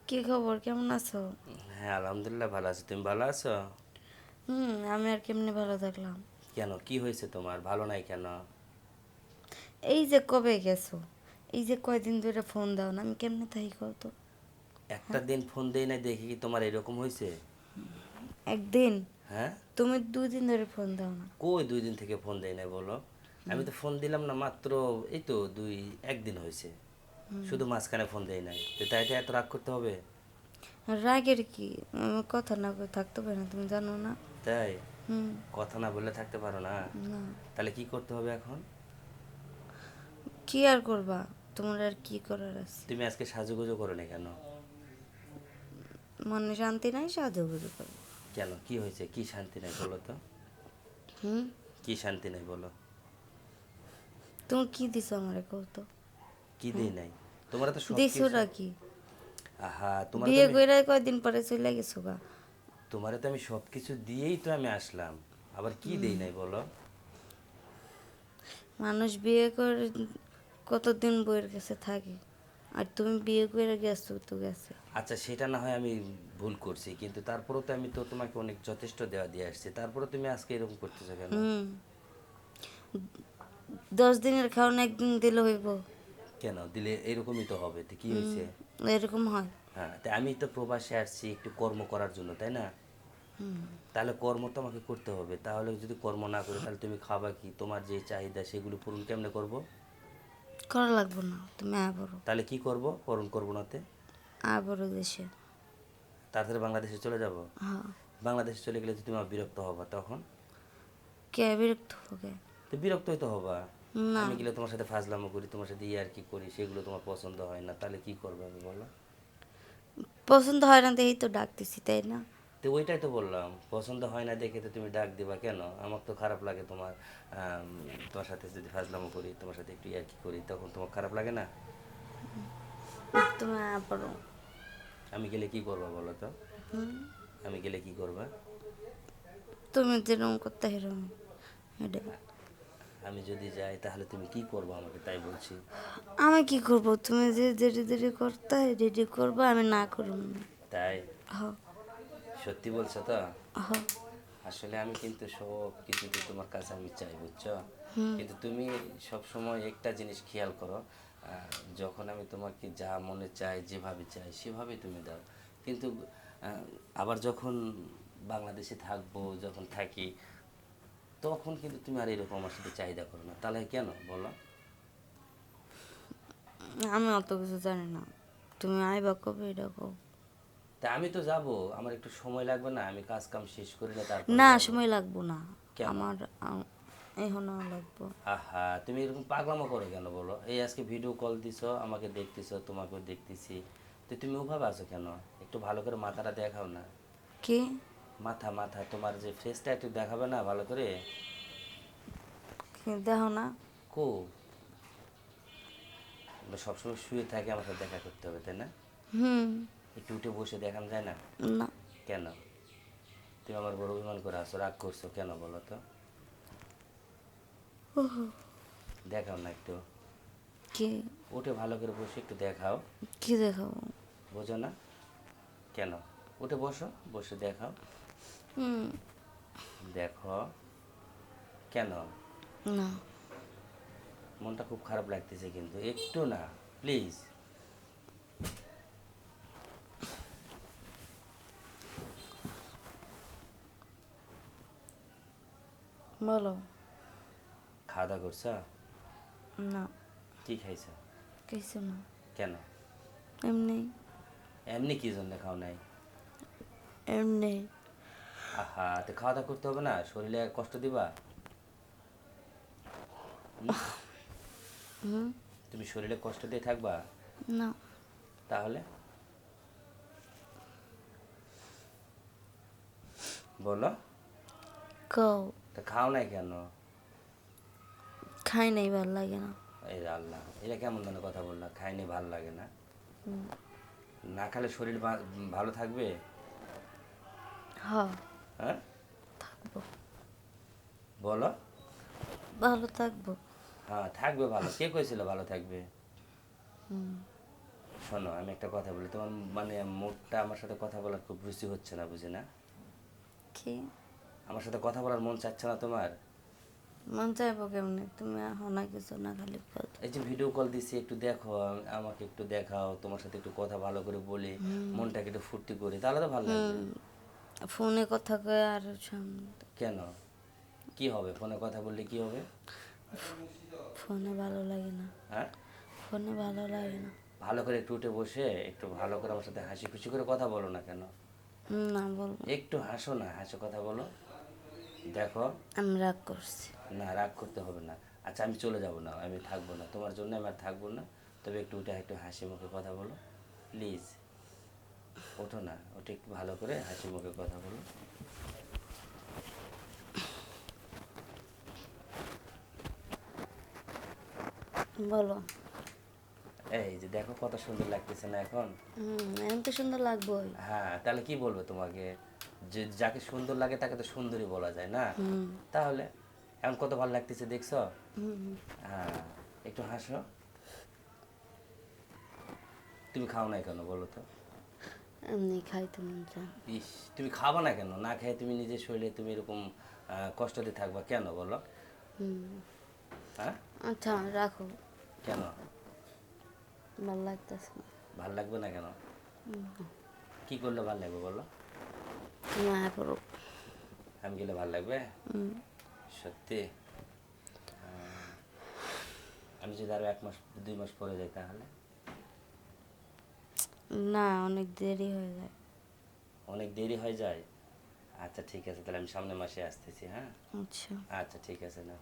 কি খবর, কেমন আছো? হ্যাঁ, আলহামদুলিল্লাহ ভালো আছি। তুমি ভালো আছো? আমি আর কেমনে ভালো থাকলাম। কেন, কি হয়েছে তোমার? ভালো নাই কেন? এই যে কবে গেছো, এই যে কয়দিন ধরে ফোন দাও না, আমি কেমনে থাকি কত? একটা দিন ফোন দেই না দেখি কি তোমার এরকম হয়েছে? একদিন? হ্যাঁ। তুমি 2 দিন ধরে ফোন দাও না। কই 2 দিন থেকে ফোন দেই না বলো? আমি তো ফোন দিলাম না মাত্র, এই তো একদিন হয়েছে। শুধু মাঝখানে ফোন দেই নাই, তো তাইতে এত রাগ করতে হবে? আর রাগের কি? আমি কথা না কই থাকতে পারি না, তুমি জানো না? তাই? হুম। কথা না বললে থাকতে পারো না? না। তাহলে কি করতে হবে এখন? কি আর করবা, তোমার আর কি করার আছে? তুমি আজকে সাজুগুজু করো না কেন? মনে শান্তি নাই, সাজুগুজু করবো? কেন, কি হয়েছে? কি শান্তি নাই বলো তো? হুম। কি শান্তি নাই বলো? তুমি কি দিছো আমারে কও তো? কি দেই নাই? তোমরা তো সব কিছু। দিছোটা কি? আহা, তোমার তো বিয়ে আমি কইরা কয়দিন পরে চলে গেছো গা। তোমারে তো আমি সব কিছু দিয়েই তো আমি আসলাম। আবার কি দেই নাই বলো? মানুষ বিয়ে করে কতদিন বউয়ের কাছে থাকে, আর তুমি বিয়ে করে গেছো তো গেছে। আচ্ছা, সেটা না হয় আমি ভুল করছি, কিন্তু তারপরেও তো আমি তো তোমাকে অনেক যথেষ্ট দেওয়া দিয়ে আসছি, তারপরে তুমি আজকে এরকম করতেছো কেন? হুম। 10 দিনের খাওয়ানো একদিন দিলে হইব? কেন দিলে এরকমই তো হবে, তো কি হুম। হয়েছে? এরকম হয়? হ্যাঁ, তাই আমি তো প্রবাসে আসছি একটু কর্ম করার জন্য, তাই না? তাহলে কর্ম তো আমাকে করতে হবে, তাহলে যদি কর্ম না করি তাহলে তুমি খাবা কি? তোমার যে চাহিদা সেগুলো পূরণ কেমনে করব? করা লাগবো না, তুমি আবারও তাহলে কি করব? পূরণ করবো নাতে? আবারও দেশে। তাড়াতাড়ি বাংলাদেশে চলে যাব। হ্যাঁ। বাংলাদেশে চলে গেলে তো তুমি আমার বিরক্ত হবা তখন। কে বিরক্ত হবে? তো বিরক্তই তো হবা। না। আমি গেলে তোমার সাথে ফাজলামো করি, তোমার সাথে আর কি করি, সেগুলো তোমার পছন্দ হয় না, তাহলে কি করবে আমি বলো? পছন্দ হয় না দেখেই তো ডাকতেছি, তাই না? তো ওইটাই তো বললাম, পছন্দ হয় না দেখে তো তুমি ডাক দিবা কেন? আমার তো খারাপ লাগে তোমার। আম, তোমার সাথে যদি ফাজলামো করি, তোমার সাথে একটু আর কি করি, তখন তোমার খারাপ লাগে না? তুমি আবারও। আমি গেলে কি করবা বলো তো? আমি গেলে কি করবা? তুমি যেরকম করতে হেরম এটাই। আমি যদি যাই তাহলে তুমি কি করবো আমাকে, তাই বলছি। আমি কি করব, তুমি যে দেরি দেরি করতে রেডি করবো, আমি না করব না। তাই? হ। সত্যি বলছো তো? হ। আসলে আমি কিন্তু সব কিছুতে তোমার কাছে আমি চাই, বুঝছো? কিন্তু তুমি সব সময় একটা জিনিস খেয়াল করো, যখন আমি তোমাকে যা মনে চাই, যেভাবে চাই সেভাবে তুমি দাও। কিন্তু আহ, আবার যখন বাংলাদেশে থাকবো, যখন থাকি, তখন কিন্তু তুমি আর এরকম আমার সাথে চাহিদা করো না, তাহলে কেন বলো? আমি অত কিছু জানি না, তুমি আইবা কবে এটা কও। তা আমি তো যাব, আমার একটু সময় লাগবে না? আমি কাজ কাম শেষ করে না তারপরে না, যাব। সময় লাগবো না। কেন? আমার এখনো লাগবো। আহা, তুমি এরকম পাগলামো করো কেন বলো? এই আজকে ভিডিও কল দিছো, আমাকে দেখতেছো, তোমাকেও দেখতেছি, তো তুমি ওভাবে আছো কেন? একটু ভালো করে মাথাটা দেখাও না। কি? মাথা মাথা তোমার যে ফেসটা একটু দেখাবে না ভালো করে? কি দেখো না? কো, আমরা সবসময় শুয়ে থাকি, আমার সাথে দেখা করতে হবে তাই না? হুম। একটু উঠে বসে দেখানো যায় না? না। কেন? তুমি আমার বড় অভিমান করে আসো, রাগ করছো কেন বলো তো? দেখাও না একটু। কি? উঠে ভালো করে বসে একটু দেখাও। কি দেখাবো? বোঝো না? কেন? উঠে বসো, বসে দেখাও। হুম। দেখো। কেন? না। মনটা খুব খারাপ লাগতেছে কিন্তু, একটু না, প্লিজ। বলো। খাওয়া দাওয়া করছো? না। কি খাইছো? কিছু না। কেন? এমনি। এমনি কি জন্য খাও নাই? এমনি। আহা, তো খাওয়া দাওয়া করতে হবে না? শরীরে কষ্ট দিবা? হুম? হুম। তুমি শরীরে কষ্ট দিয়ে থাকবা? না। তাহলে বলো। কও। তা খাও নাই কেন? খাই নাই, ভাল লাগে না। এই রে আল্লাহ, এটা কেমন ধরনের কথা বললা? খাইনি ভাল লাগে না? না খেলে শরীর ভালো থাকবে? হ্যাঁ। হ্যাঁ, থাকবো। বলো। ভালো থাকবো। হ্যাঁ থাকবে ভালো, কে কইছিল ভালো থাকবে? শোনো, আমি একটা কথা বলি, তোমার মানে মুডটা আমার সাথে কথা বলার খুব রুচি হচ্ছে না, বুঝি না? কি আমার সাথে কথা বলার মন চাচ্ছে না তোমার? মন চাইবো কেমনি? তুমি এখন না কিছু না, খালি বল। এই যে ভিডিও কল দিছি, একটু দেখো, আমাকে একটু দেখাও, তোমার সাথে একটু কথা ভালো করে বলি, মনটাকে একটু ফুর্তি করি, তাহলে তো ভালো লাগবে। ফোনে কথা কয়ে আর সামনে কেন, কি হবে ফোনে কথা বললে, কি হবে? ফোনে ভালো লাগে না, হ্যাঁ, ফোনে ভালো লাগে না। ভালো করে একটু উঠে বসে একটু ভালো করে আমার সাথে হাসি খুশি করে কথা বলো না কেন? না বলবো, একটু হাসো না, হাসো, কথা বলো, দেখো। আমি রাগ করছি। না, রাগ করতে হবে না। আচ্ছা, আমি চলে যাব না, আমি থাকবো না তোমার জন্য, আমি আর থাকবো না। তবে একটু উঠে একটু হাসি মুখে কথা বলো, প্লিজ। ওঠো না, ওঠে একটু ভালো করে হাসি মুখে কথা বলো। বলো। এই যে দেখো কত সুন্দর লাগতেছে না এখন? এখন তো সুন্দর লাগবোই। হ্যাঁ, তাহলে কি বলবো তোমাকে? যে যাকে সুন্দর লাগে তাকে তো সুন্দরী বলা যায় না? তাহলে এখন কত ভালো লাগতেছে, দেখছো? হ্যাঁ, একটু হাসো। তুমি খাও না কেন বলো তো? এমনি খাইতে মন চায়। ইস, তুমি খাবা না কেন? না খেয়ে তুমি নিজের শরীরে তুমি এরকম কষ্ট দিয়ে থাকবা কেন বলো? হ্যাঁ, আচ্ছা রাখো, কেন? ভালো লাগতেছে না। ভাল লাগবে না কেন? কি করলে ভাল লাগবে বলো? তুমি আয় করো। আমি গেলে ভাল লাগবে? সত্যি? আমি যদি আরো 1 মাস 2 মাস পরে যাই তাহলে? না, অনেক দেরি হয়ে যায়। অনেক দেরি হয়ে যায়? আচ্ছা ঠিক আছে, তাহলে আমি সামনের মাসে আসতেছি। হ্যাঁ, আচ্ছা। আচ্ছা ঠিক আছে না।